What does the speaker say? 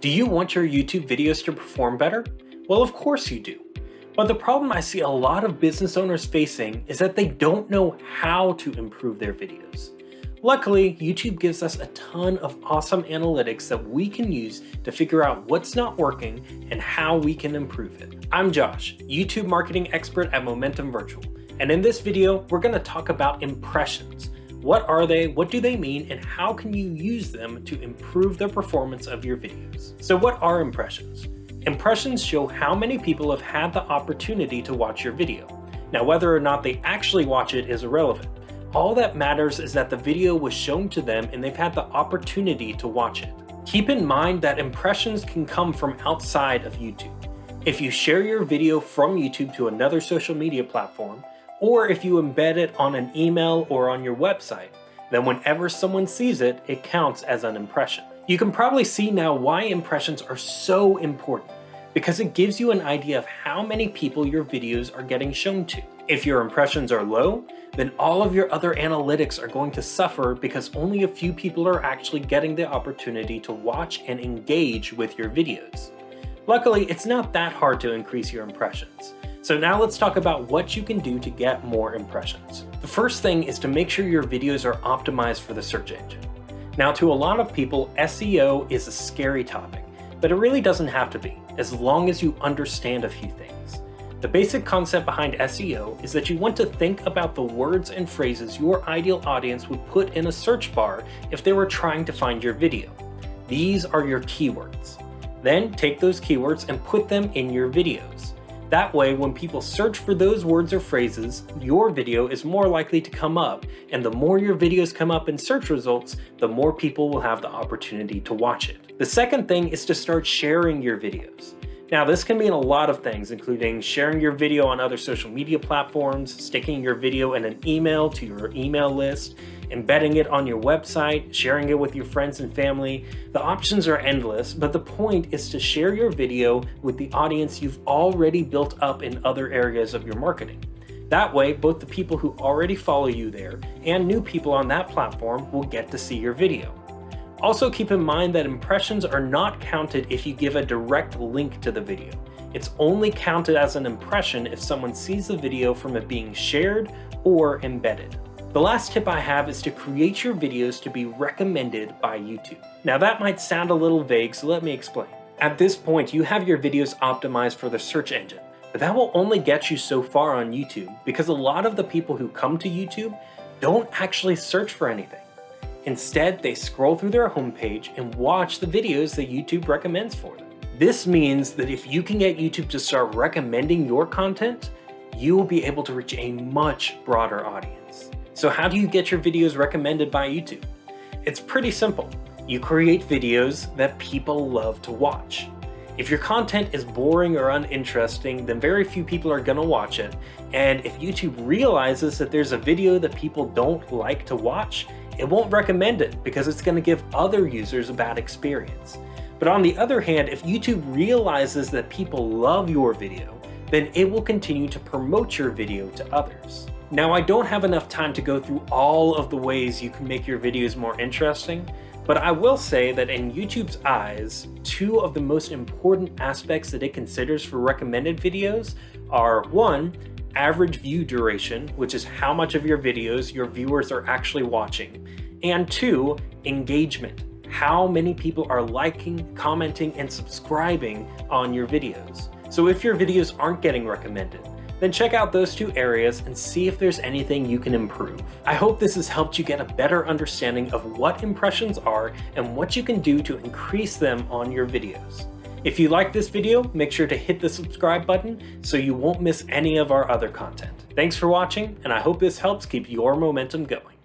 Do you want your YouTube videos to perform better? Well, of course you do. But the problem I see a lot of business owners facing is that they don't know how to improve their videos. Luckily, YouTube gives us a ton of awesome analytics that we can use to figure out what's not working and how we can improve it. I'm Josh, YouTube marketing expert at Momentum Virtual, and in this video, we're going to talk about impressions. What are they, what do they mean, and how can you use them to improve the performance of your videos? So what are impressions? Impressions show how many people have had the opportunity to watch your video. Now, whether or not they actually watch it is irrelevant. All that matters is that the video was shown to them and they've had the opportunity to watch it. Keep in mind that impressions can come from outside of YouTube. If you share your video from YouTube to another social media platform, or if you embed it on an email or on your website, then whenever someone sees it, it counts as an impression. You can probably see now why impressions are so important, because it gives you an idea of how many people your videos are getting shown to. If your impressions are low, then all of your other analytics are going to suffer because only a few people are actually getting the opportunity to watch and engage with your videos. Luckily, it's not that hard to increase your impressions. So now let's talk about what you can do to get more impressions. The first thing is to make sure your videos are optimized for the search engine. Now, to a lot of people, SEO is a scary topic, but it really doesn't have to be, as long as you understand a few things. The basic concept behind SEO is that you want to think about the words and phrases your ideal audience would put in a search bar if they were trying to find your video. These are your keywords. Then take those keywords and put them in your videos. That way, when people search for those words or phrases, your video is more likely to come up, and the more your videos come up in search results, the more people will have the opportunity to watch it. The second thing is to start sharing your videos. Now, this can mean a lot of things, including sharing your video on other social media platforms, sticking your video in an email to your email list, embedding it on your website, sharing it with your friends and family. The options are endless, but the point is to share your video with the audience you've already built up in other areas of your marketing. That way, both the people who already follow you there and new people on that platform will get to see your video. Also, keep in mind that impressions are not counted if you give a direct link to the video. It's only counted as an impression if someone sees the video from it being shared or embedded. The last tip I have is to create your videos to be recommended by YouTube. Now, that might sound a little vague, so let me explain. At this point, you have your videos optimized for the search engine, but that will only get you so far on YouTube because a lot of the people who come to YouTube don't actually search for anything. Instead, they scroll through their homepage and watch the videos that YouTube recommends for them. This means that if you can get YouTube to start recommending your content, you will be able to reach a much broader audience. So how do you get your videos recommended by YouTube? It's pretty simple. You create videos that people love to watch. If your content is boring or uninteresting, then very few people are gonna watch it. And if YouTube realizes that there's a video that people don't like to watch, it won't recommend it because it's going to give other users a bad experience. But on the other hand, if YouTube realizes that people love your video, then it will continue to promote your video to others. Now, I don't have enough time to go through all of the ways you can make your videos more interesting, but I will say that in YouTube's eyes, two of the most important aspects that it considers for recommended videos are: one, average view duration, which is how much of your videos your viewers are actually watching, and two, engagement, how many people are liking, commenting, and subscribing on your videos. So if your videos aren't getting recommended, then check out those two areas and see if there's anything you can improve. I hope this has helped you get a better understanding of what impressions are and what you can do to increase them on your videos. If you like this video, make sure to hit the subscribe button so you won't miss any of our other content. Thanks for watching, and I hope this helps keep your momentum going.